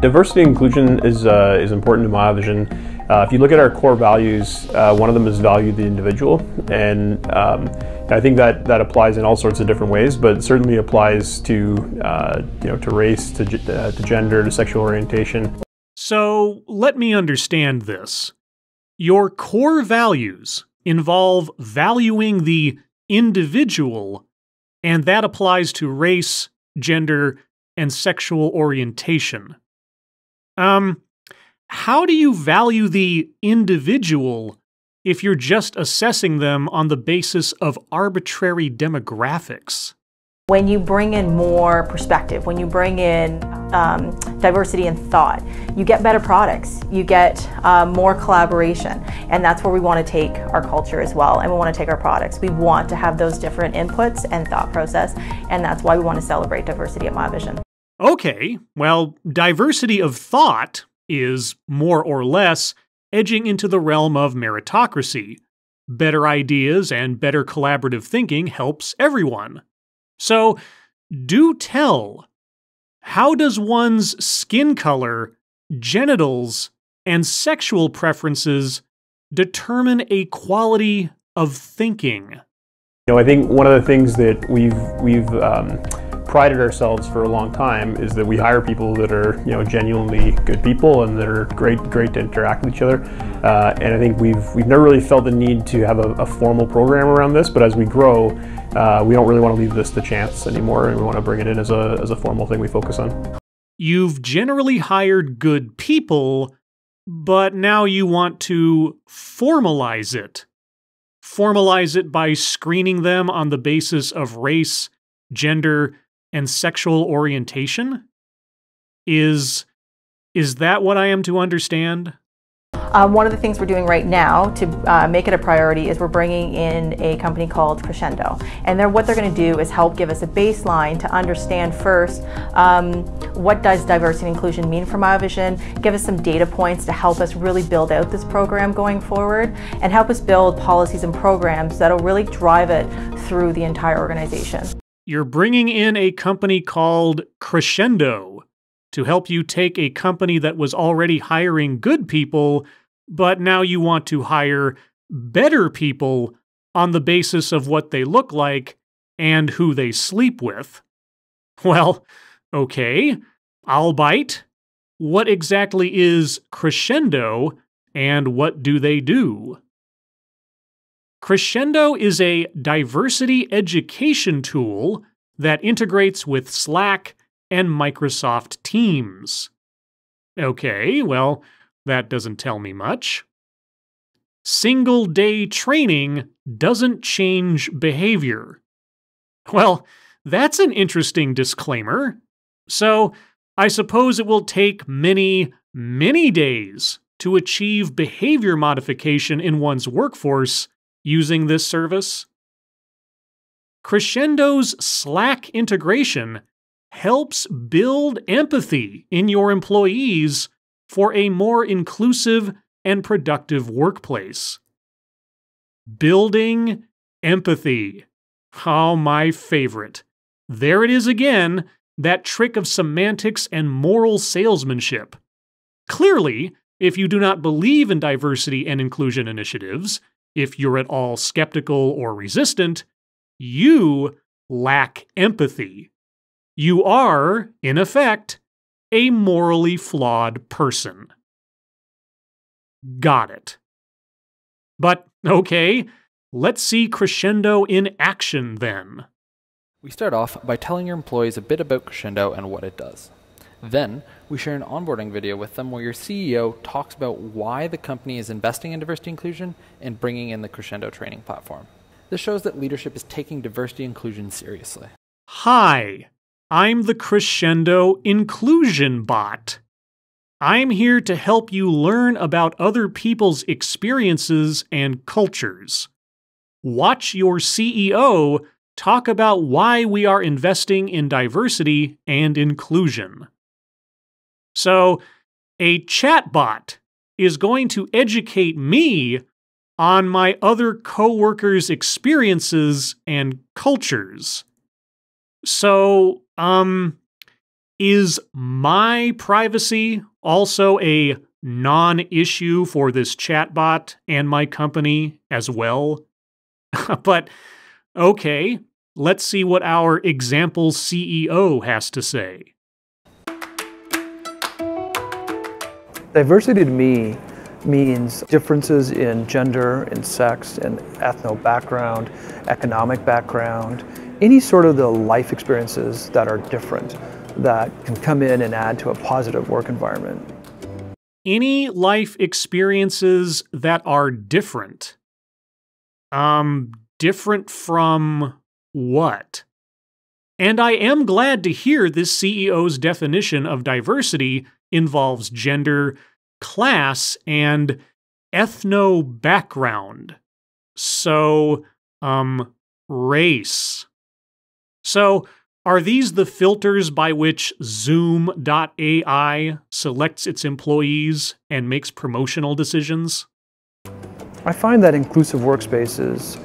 Diversity and inclusion is important in my vision. If you look at our core values, one of them is value the individual, and I think that applies in all sorts of different ways, but it certainly applies to to race, to gender, to sexual orientation. So let me understand this. Your core values involve valuing the individual, and that applies to race, gender, and sexual orientation. How do you value the individual if you're just assessing them on the basis of arbitrary demographics? When you bring in more perspective, when you bring in diversity in thought, you get better products, you get more collaboration, and that's where we want to take our culture as well, and we want to take our products. We want to have those different inputs and thought process, and that's why we want to celebrate diversity at MyVision. Okay, well, diversity of thought is, more or less, edging into the realm of meritocracy. Better ideas and better collaborative thinking helps everyone. So, do tell, how does one's skin color, genitals, and sexual preferences determine a quality of thinking? I think one of the things that we've prided ourselves for a long time is that we hire people that are genuinely good people and that are great to interact with each other. And I think we've never really felt the need to have a formal program around this. But as we grow, we don't really want to leave this to chance anymore, and we want to bring it in as a formal thing we focus on. You've generally hired good people, but now you want to formalize it. Formalize it by screening them on the basis of race, gender, and sexual orientation? Is that what I am to understand? One of the things we're doing right now to make it a priority is we're bringing in a company called Crescendo. And what they're going to do is help give us a baseline to understand first what does diversity and inclusion mean for MyVision, give us some data points to help us really build out this program going forward, and help us build policies and programs that'll really drive it through the entire organization. You're bringing in a company called Crescendo to help you take a company that was already hiring good people, but now you want to hire better people on the basis of what they look like and who they sleep with. Well, okay, I'll bite. What exactly is Crescendo, and what do they do? Crescendo is a diversity education tool that integrates with Slack and Microsoft Teams. Okay, well, that doesn't tell me much. Single-day training doesn't change behavior. Well, that's an interesting disclaimer. So, I suppose it will take many, many days to achieve behavior modification in one's workforce using this service. Crescendo's Slack integration helps build empathy in your employees for a more inclusive and productive workplace. Building empathy. Oh, my favorite. There it is again, that trick of semantics and moral salesmanship. Clearly, if you do not believe in diversity and inclusion initiatives, if you're at all skeptical or resistant, you lack empathy. You are, in effect, a morally flawed person. Got it. But, okay, let's see Crescendo in action then. We start off by telling your employees a bit about Crescendo and what it does. Then, we share an onboarding video with them where your CEO talks about why the company is investing in diversity inclusion and bringing in the Crescendo training platform. This shows that leadership is taking diversity inclusion seriously. Hi, I'm the Crescendo Inclusion Bot. I'm here to help you learn about other people's experiences and cultures. watch your CEO talk about why we are investing in diversity and inclusion. So, a chatbot is going to educate me on my other coworkers' experiences and cultures. So, is my privacy also a non-issue for this chatbot and my company as well? But, okay, let's see what our example CEO has to say. Diversity to me means differences in gender, in sex, in ethno background, economic background, any sort of the life experiences that are different that can come in and add to a positive work environment. Any life experiences that are different? Different from what? And I am glad to hear this CEO's definition of diversity involves gender, class, and ethno-background. So, race. So, are these the filters by which Zoom.ai selects its employees and makes promotional decisions? I find that inclusive workspaces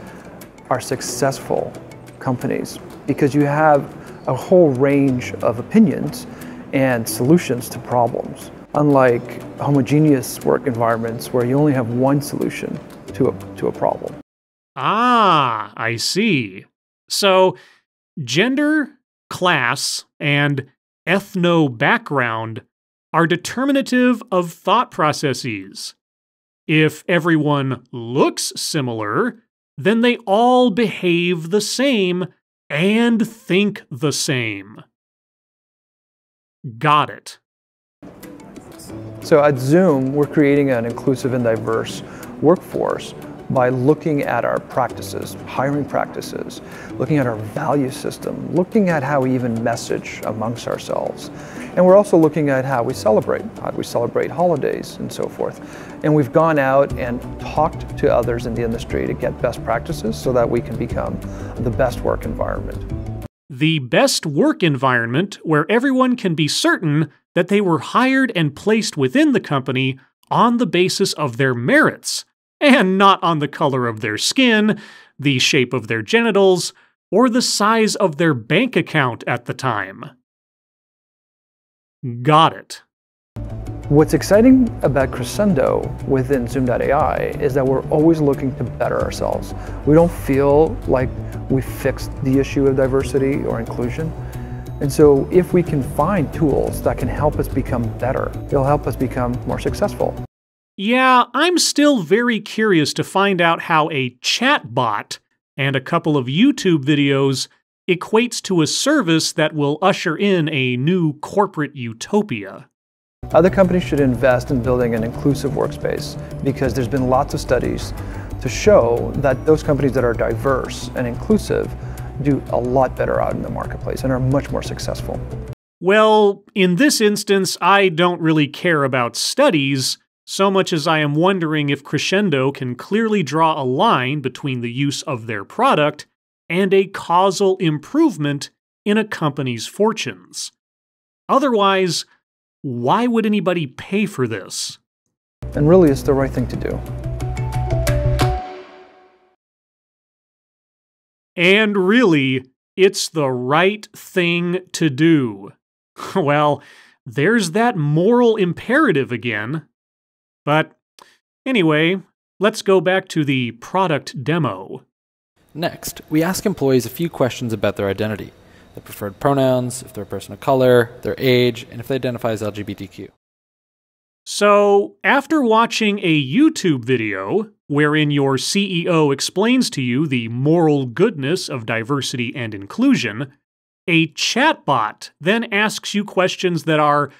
are successful companies because you have a whole range of opinions and solutions to problems, unlike homogeneous work environments where you only have one solution to a problem. Ah, I see. So, gender, class, and ethno-background are determinative of thought processes. If everyone looks similar, then they all behave the same and think the same. Got it. So at Zoom, we're creating an inclusive and diverse workforce by looking at our practices, hiring practices, looking at our value system, looking at how we even message amongst ourselves. And we're also looking at how we celebrate holidays and so forth. And we've gone out and talked to others in the industry to get best practices so that we can become the best work environment. The best work environment where everyone can be certain that they were hired and placed within the company on the basis of their merits, and not on the color of their skin, the shape of their genitals, or the size of their bank account at the time. Got it. What's exciting about Crescendo within Zoom.ai is that we're always looking to better ourselves. We don't feel like we fixed the issue of diversity or inclusion. And so if we can find tools that can help us become better, it'll help us become more successful. Yeah, I'm still very curious to find out how a chatbot and a couple of YouTube videos equates to a service that will usher in a new corporate utopia. Other companies should invest in building an inclusive workspace because there's been lots of studies to show that those companies that are diverse and inclusive do a lot better out in the marketplace and are much more successful. Well, in this instance, I don't really care about studies so much as I am wondering if Crescendo can clearly draw a line between the use of their product and a causal improvement in a company's fortunes. Otherwise, why would anybody pay for this? And really, it's the right thing to do. And really, it's the right thing to do. Well, there's that moral imperative again. But anyway, let's go back to the product demo. Next, we ask employees a few questions about their identity, their preferred pronouns, if they're a person of color, their age, and if they identify as LGBTQ. So, after watching a YouTube video wherein your CEO explains to you the moral goodness of diversity and inclusion, a chatbot then asks you questions that are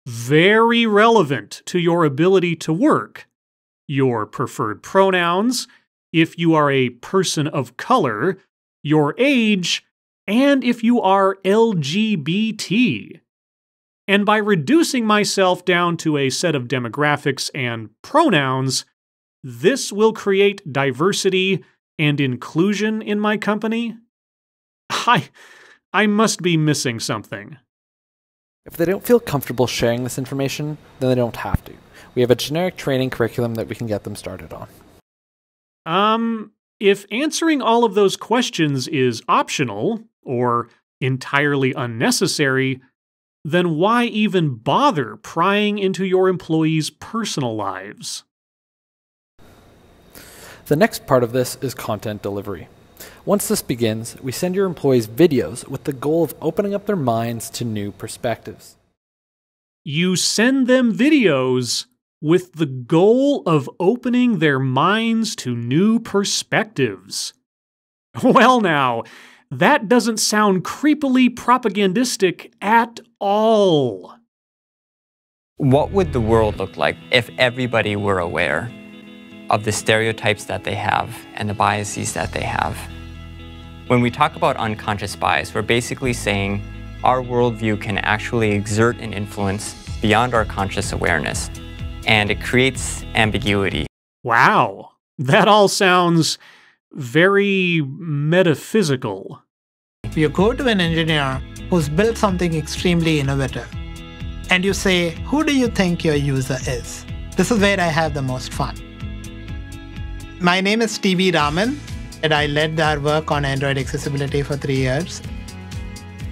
very relevant to your ability to work. Your preferred pronouns, if you are a person of color, your age, and if you are LGBT. And by reducing myself down to a set of demographics and pronouns, this will create diversity and inclusion in my company? I must be missing something. If they don't feel comfortable sharing this information, then they don't have to. We have a generic training curriculum that we can get them started on. If answering all of those questions is optional or entirely unnecessary, then why even bother prying into your employees' personal lives? The next part of this is content delivery. Once this begins, we send your employees videos with the goal of opening up their minds to new perspectives. You send them videos with the goal of opening their minds to new perspectives. Well now, that doesn't sound creepily propagandistic at all. What would the world look like if everybody were aware of the stereotypes that they have and the biases that they have? When we talk about unconscious bias, we're basically saying our worldview can actually exert an influence beyond our conscious awareness, and it creates ambiguity. Wow, that all sounds very metaphysical. You go to an engineer who's built something extremely innovative, and you say, who do you think your user is? This is where I have the most fun. My name is TV Raman, and I led our work on Android accessibility for 3 years.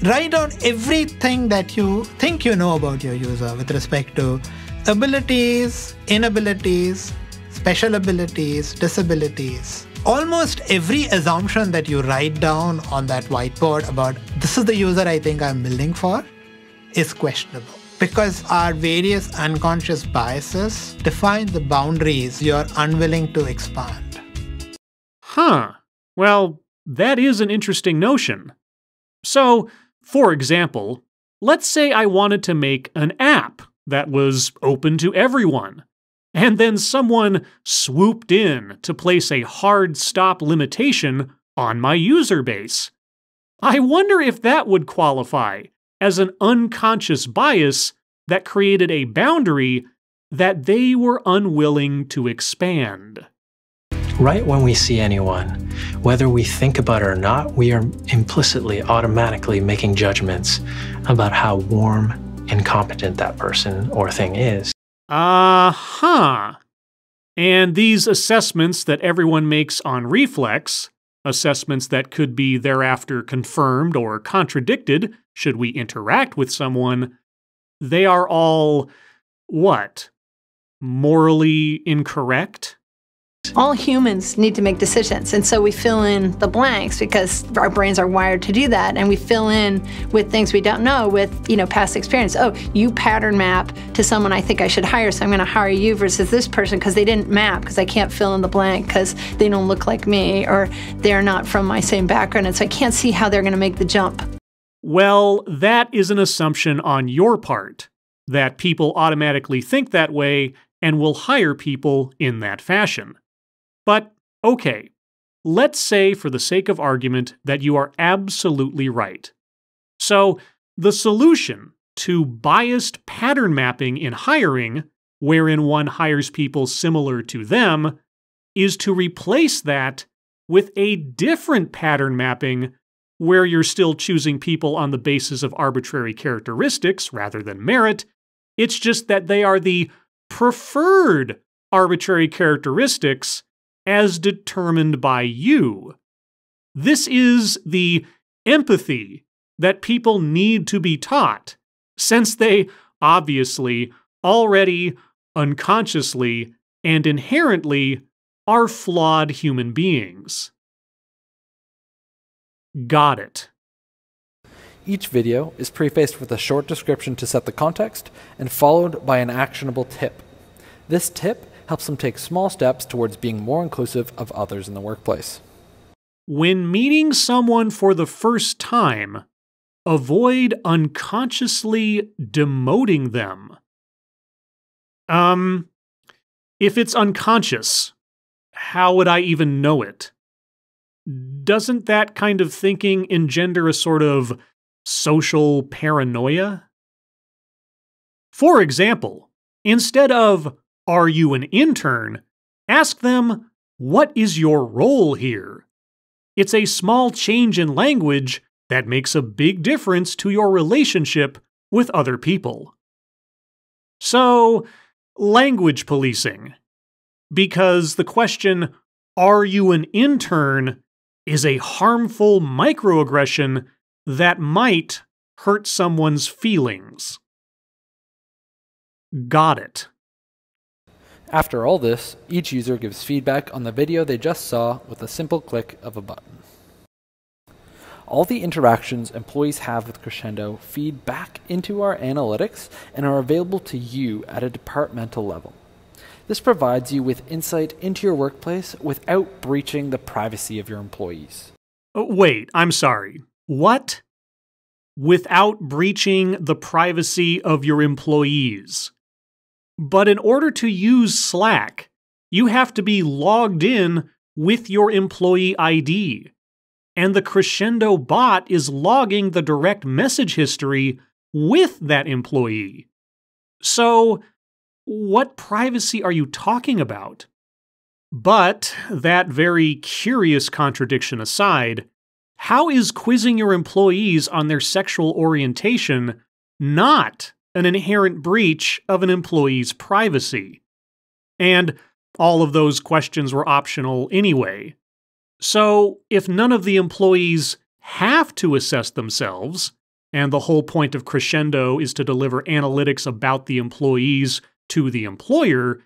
Write down everything that you think you know about your user with respect to abilities, inabilities, special abilities, disabilities. Almost every assumption that you write down on that whiteboard about this is the user I think I'm building for is questionable, because our various unconscious biases define the boundaries you're unwilling to expand. Huh. Well, that is an interesting notion. So, for example, let's say I wanted to make an app that was open to everyone, and then someone swooped in to place a hard stop limitation on my user base. I wonder if that would qualify as an unconscious bias that created a boundary that they were unwilling to expand. Right when we see anyone, whether we think about it or not, we are implicitly, automatically making judgments about how warm and competent that person or thing is. Uh-huh. And these assessments that everyone makes on reflex, assessments that could be thereafter confirmed or contradicted should we interact with someone, they are all, what? Morally incorrect? All humans need to make decisions, and so we fill in the blanks because our brains are wired to do that, and we fill in with things we don't know with, past experience. Oh, you pattern map to someone I think I should hire, so I'm going to hire you versus this person because they didn't map, because I can't fill in the blank because they don't look like me, or they're not from my same background, and so I can't see how they're going to make the jump. Well, that is an assumption on your part, that people automatically think that way and will hire people in that fashion. But, okay, let's say for the sake of argument that you are absolutely right. So, the solution to biased pattern mapping in hiring, wherein one hires people similar to them, is to replace that with a different pattern mapping where you're still choosing people on the basis of arbitrary characteristics rather than merit. It's just that they are the preferred arbitrary characteristics as determined by you. This is the empathy that people need to be taught, since they obviously already, unconsciously, and inherently are flawed human beings. Got it. Each video is prefaced with a short description to set the context and followed by an actionable tip. This tip helps them take small steps towards being more inclusive of others in the workplace. When meeting someone for the first time, avoid unconsciously demoting them. If it's unconscious, how would I even know it? Doesn't that kind of thinking engender a sort of social paranoia? For example, instead of, "Are you an intern?" ask them, what is your role here? It's a small change in language that makes a big difference to your relationship with other people. So, language policing. Because the question, "Are you an intern?" is a harmful microaggression that might hurt someone's feelings. Got it. After all this, each user gives feedback on the video they just saw with a simple click of a button. All the interactions employees have with Crescendo feed back into our analytics and are available to you at a departmental level. This provides you with insight into your workplace without breaching the privacy of your employees. Wait, I'm sorry. What? Without breaching the privacy of your employees. But in order to use Slack, you have to be logged in with your employee ID. And the Crescendo bot is logging the direct message history with that employee. So, what privacy are you talking about? But, that very curious contradiction aside, how is quizzing your employees on their sexual orientation not an inherent breach of an employee's privacy? And all of those questions were optional anyway. So, if none of the employees have to assess themselves, and the whole point of Crescendo is to deliver analytics about the employees to the employer,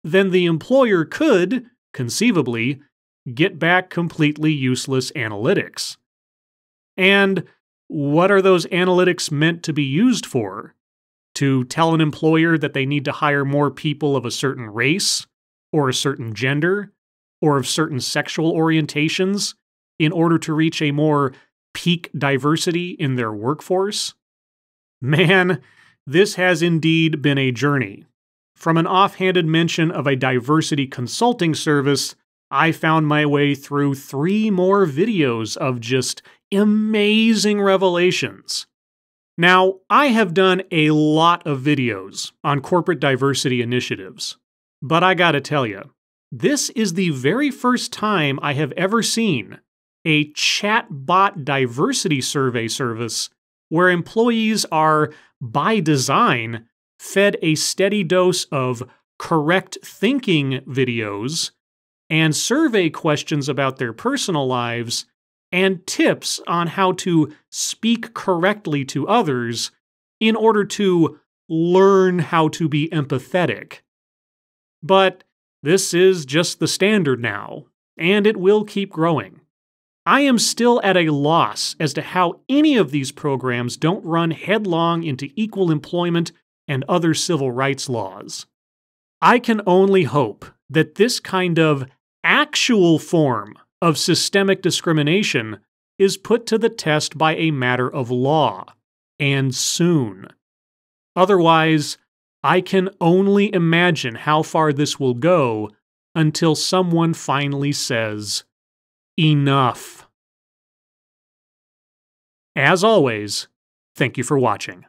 then the employer could, conceivably, get back completely useless analytics. And what are those analytics meant to be used for? To tell an employer that they need to hire more people of a certain race, or a certain gender, or of certain sexual orientations in order to reach a more peak diversity in their workforce? Man, this has indeed been a journey. From an offhanded mention of a diversity consulting service, I found my way through 3 more videos of just amazing revelations. Now, I have done a lot of videos on corporate diversity initiatives, but I gotta tell you, this is the very first time I have ever seen a chatbot diversity survey service where employees are, by design, fed a steady dose of correct thinking videos and survey questions about their personal lives and tips on how to speak correctly to others in order to learn how to be empathetic. But this is just the standard now, and it will keep growing. I am still at a loss as to how any of these programs don't run headlong into equal employment and other civil rights laws. I can only hope that this kind of actual form of systemic discrimination is put to the test by a matter of law, and soon. Otherwise, I can only imagine how far this will go until someone finally says, enough. As always, thank you for watching.